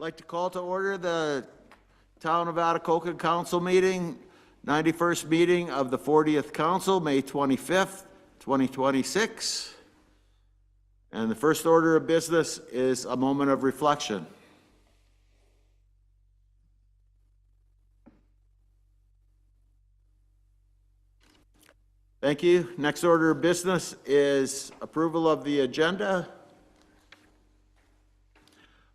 like to call to order the Town of Atikokan Council meeting, 91st meeting of the 40th Council, May 25th, 2026. And the first order of business is a moment of reflection. Thank you. Next order of business is approval of the agenda.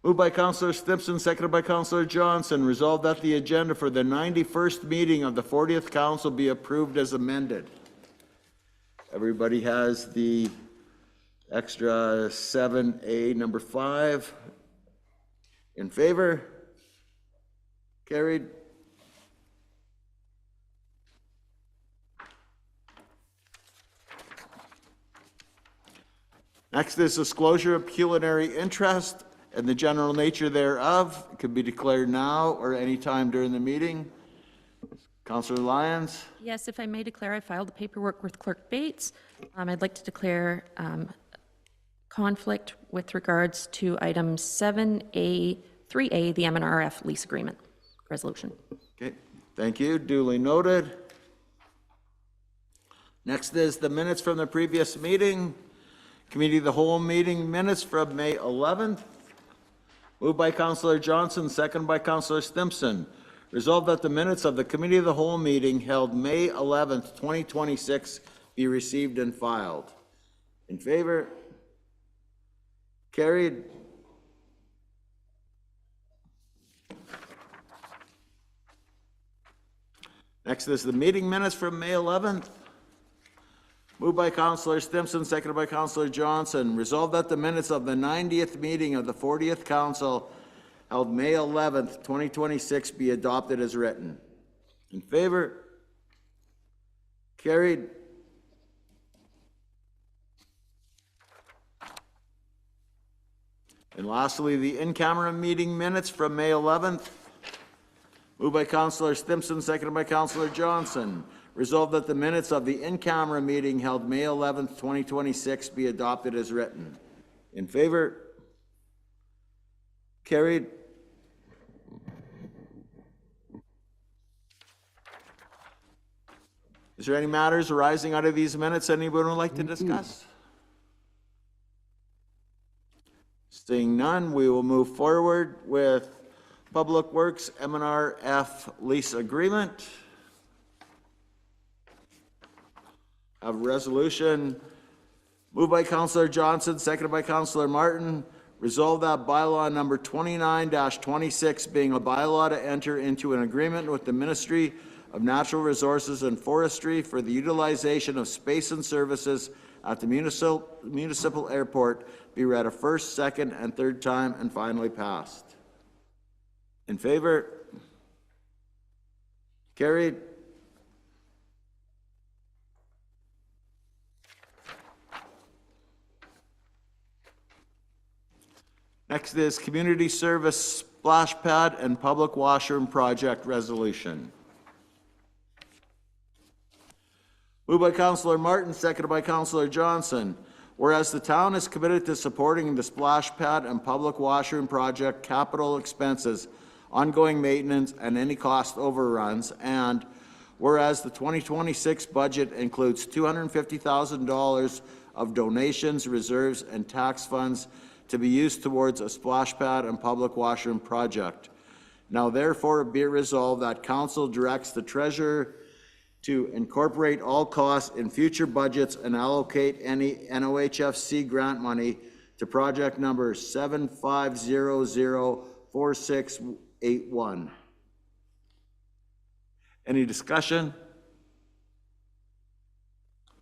Moved by Councillor Stimpson, seconded by Councillor Johnson. Resolved that the agenda for the 91st meeting of the 40th Council be approved as amended. Everybody has the extra 7A number 5. In favor? Carried. Next is disclosure of pecuniary interest and the general nature thereof. It could be declared now or any time during the meeting. Councillor Lyons? Yes, if I may declare, I filed the paperwork with Clerk Bates. I'd like to declare conflict with regards to item 7A, 3A, the MNRF lease agreement resolution. Okay, thank you. Duly noted. Next is the minutes from the previous meeting. Committee of the Whole meeting minutes from May 11th. Moved by Councillor Johnson, second by Councillor Stimpson. Resolved that the minutes of the Committee of the Whole meeting held May 11th, 2026 be received and filed. In favor? Carried. Next is the meeting minutes from May 11th. Moved by Councillor Stimpson, seconded by Councillor Johnson. Resolved that the minutes of the 90th meeting of the 40th Council held May 11th, 2026 be adopted as written. In favor? Carried. And lastly, the in-camera meeting minutes from May 11th. Moved by Councillor Stimpson, seconded by Councillor Johnson. Resolved that the minutes of the in-camera meeting held May 11th, 2026 be adopted as written. In favor? Carried. Is there any matters arising out of these minutes anyone would like to discuss? Seeing none, we will move forward with Public Works MNRF lease agreement. A resolution moved by Councillor Johnson, seconded by Councillor Martin. Resolve that bylaw number 29-26 being a bylaw to enter into an agreement with the Ministry of Natural Resources and Forestry for the utilization of space and services at the municipal airport be read a first, second, and third time and finally passed. In favor? Carried. Next is Community Service Splash Pad and Public Washroom Project Resolution. Moved by Councillor Martin, seconded by Councillor Johnson. Whereas the town is committed to supporting the Splash Pad and Public Washroom Project capital expenses, ongoing maintenance, and any cost overruns, and whereas the 2026 budget includes $250,000 of donations, reserves, and tax funds to be used towards a splash pad and public washroom project. Now therefore be it resolved that Council directs the Treasurer to incorporate all costs in future budgets and allocate any NOHFC grant money to project number 75004681. Any discussion?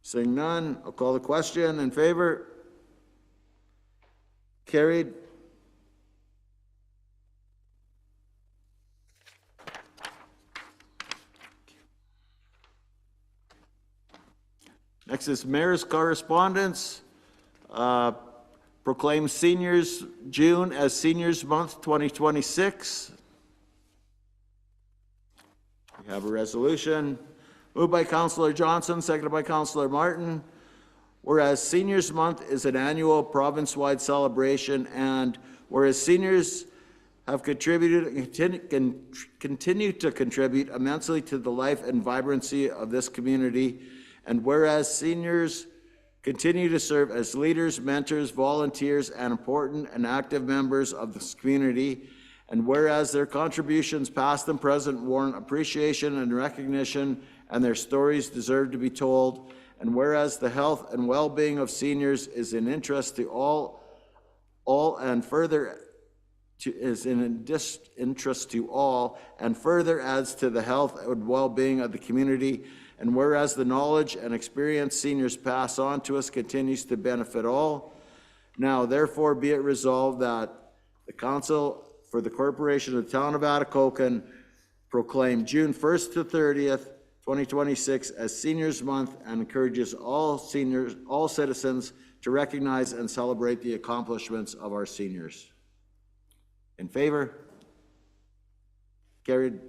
Seeing none, I'll call the question. In favor? Carried. Next is Mayor's correspondence. Proclaim Seniors June as Seniors Month 2026. We have a resolution. Moved by Councillor Johnson, seconded by Councillor Martin. Whereas Seniors Month is an annual province-wide celebration, and whereas seniors have contributed and continue to contribute immensely to the life and vibrancy of this community. And whereas seniors continue to serve as leaders, mentors, volunteers, and important and active members of this community, and whereas their contributions past and present warrant appreciation and recognition, and their stories deserve to be told, and whereas the health and well-being of seniors is in interest to all and further is in interest to all, and further adds to the health and well-being of the community, and whereas the knowledge and experience seniors pass on to us continues to benefit all, now therefore be it resolved that the Council for the Corporation of the Town of Atikokan proclaim June 1st to 30th, 2026 as Seniors Month, and encourages all citizens to recognize and celebrate the accomplishments of our seniors. In favor? Carried.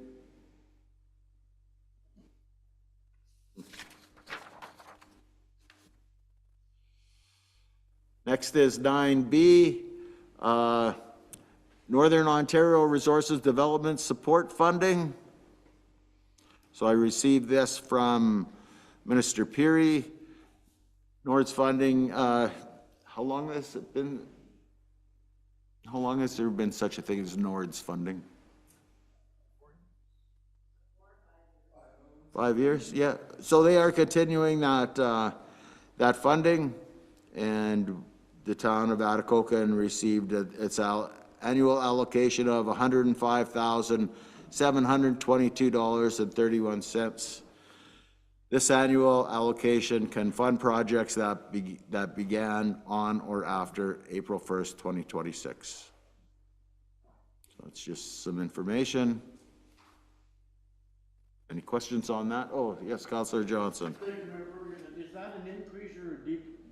Next is 9B, Northern Ontario Resources Development Support Funding. So I received this from Minister Peary. Nord's funding, how long has it been? How long has there been such a thing as Nord's funding? 5 years, yeah. So they are continuing that funding, and the town of Atikokan received its annual allocation of $105,722.31. This annual allocation can fund projects that began on or after April 1st, 2026. So it's just some information. Any questions on that? Oh, yes, Councillor Johnson. Thank you, Mayor Ferguson. Is that an increase or a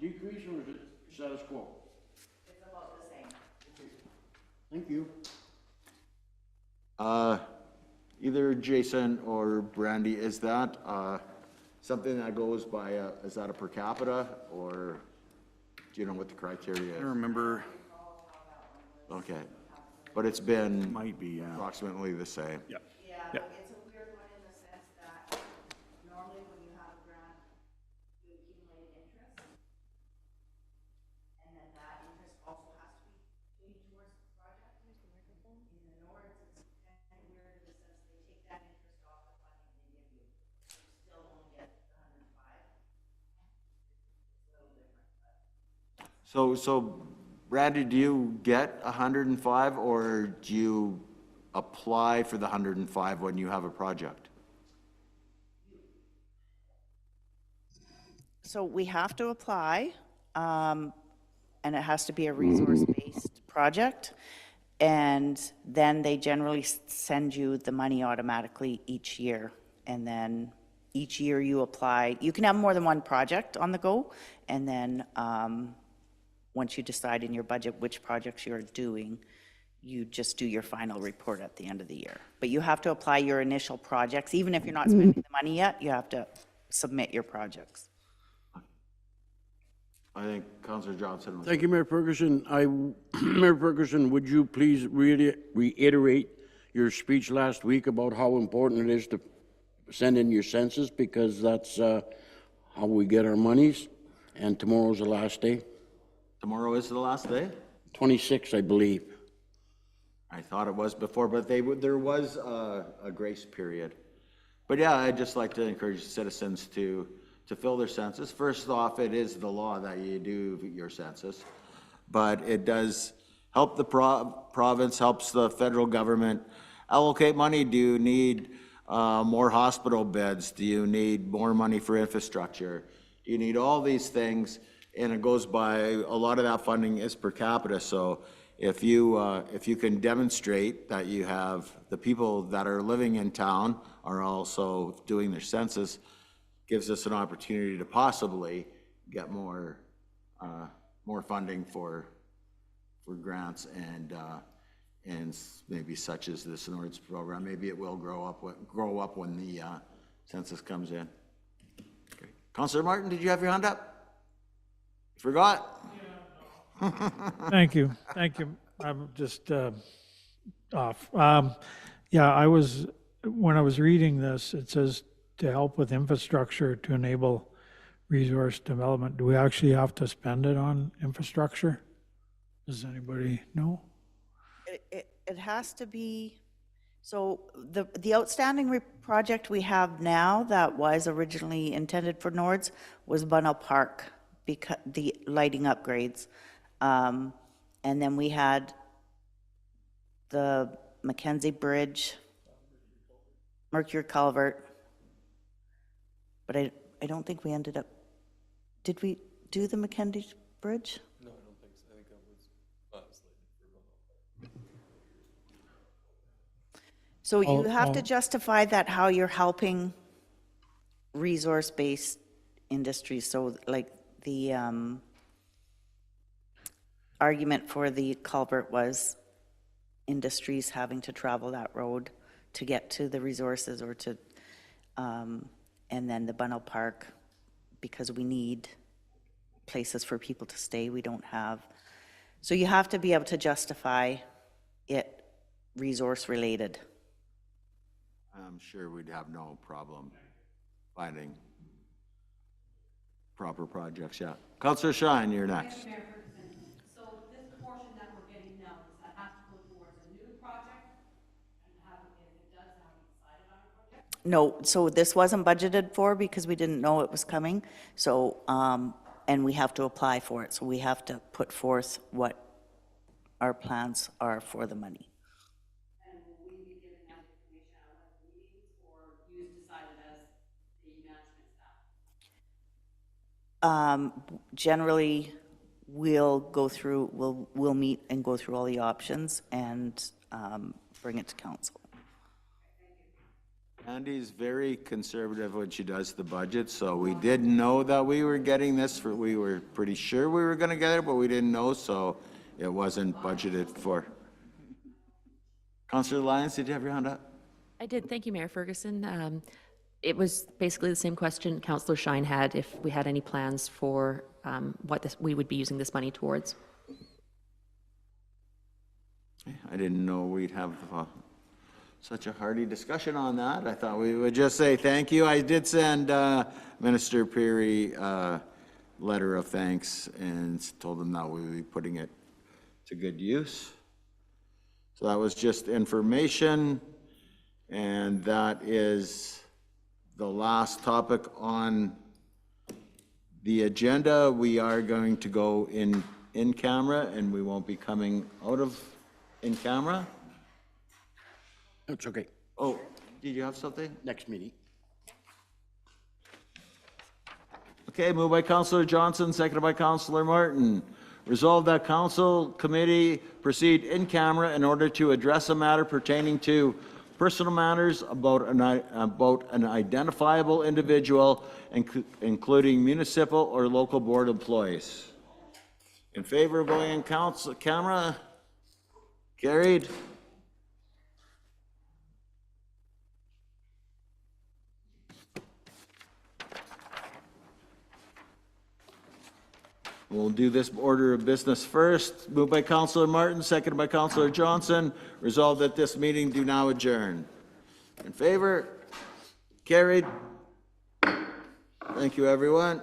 decrease, or is it status quo? It's about the same. Thank you. Either Jason or Brandy, is that something that goes by, is that a per capita, or do you know what the criteria I is? don't remember. Okay, but it's been Might be, yeah. approximately the same. Yeah. Yeah, Yeah. but it's a weird one in the sense that normally when you have a grant, you accumulate interest. And then that interest also has to be paid towards the project. In the North, it's kind of weird in the sense they take that interest off the funding they give you. You still only get the 105. It's a little different, but. So Brandy, do you get 105, or do you apply for the 105 when you have a project? So we have to apply, and it has to be a resource-based project. And then they generally send you the money automatically each year. And then each year you apply, you can have more than one project on the go. And then once you decide in your budget which projects you're doing, you just do your final report at the end of the year. But you have to apply your initial projects. Even if you're not spending the money yet, you have to submit your projects. I think Councillor Johnson was. Thank you, Mayor Ferguson. Mayor Ferguson, would you please reiterate your speech last week about how important it is to send in your census, because that's how we get our monies, and tomorrow's the last day? Tomorrow is the last day? 26, I believe. I thought it was before, but there was a grace period. But yeah, I'd just like to encourage citizens to fill their census. First off, it is the law that you do your census, but it does help the province, helps the federal government allocate money. Do you need more hospital beds? Do you need more money for infrastructure? Do you need all these things? And it goes by, a lot of that funding is per capita. So if you can demonstrate that you have the people that are living in town are also doing their census, gives us an opportunity to possibly get more funding for grants and maybe such as this Nords program. Maybe it will grow up when the census comes in. Okay. Councillor Martin, did you have your hand up? Forgot? Thank you. I'm just off. Yeah, when I was reading this, it says to help with infrastructure to enable resource development. Do we actually have to spend it on infrastructure? Does anybody know? It has to be, so the outstanding project we have now that was originally intended for Nords was Bunnell Park, because the lighting upgrades. And then we had the Mackenzie Bridge, Mercury Culvert. But I don't think we ended up, did we do the Mackenzie Bridge? No, I don't think so. I think that was slated for Bunnell Park. So you have to oh. justify that how you're helping resource-based industries. So like the argument for the culvert was industries having to travel that road to get to the resources or to, and then the Bunnell Park, because we need places for people to stay, we don't have. So you have to be able to justify it resource-related. I'm sure we'd have no problem finding proper projects, yeah. Counselor Shine, you're next. Mayor Ferguson, so this portion that we're getting now, does that have to go towards a new project? And have, if it does, have we decided on a project? No, so this wasn't budgeted for because we didn't know it was coming. So, and we have to apply for it. So we have to put forth what our plans are for the money. And will we be giving that information out at the meetings, or you decide it as the management staff? Generally, we'll go through, we'll meet and go through all the options and bring it to council. Andy's very conservative when she does the budget, so we didn't know that we were getting this, we were pretty sure we were gonna get it, but we didn't know, so it wasn't budgeted for. Councillor Lyons, did you have your hand up? I did. Thank you, Mayor Ferguson. It was basically the same question Councillor Shine had, if we had any plans for what we would be using this money towards. I didn't know we'd have such a hearty discussion on that. I thought we would just say thank you. I did send Minister Peary a letter of thanks and told him that we would be putting it to good use. So that was just information, and that is the last topic on the agenda. We are going to go in camera, and we won't be coming out of in camera. It's okay. Oh, did you have something? Next meeting. Okay, moved by Councillor Johnson, seconded by Councillor Martin. Resolved that council committee proceed in camera in order to address a matter pertaining to personal matters about an identifiable individual, including municipal or local board employees. In favor of going in camera? Carried. We'll do this order of business first. Moved by Councillor Martin, seconded by Councillor Johnson. Resolved that this meeting do now adjourn. In favor? Carried. Thank you, everyone.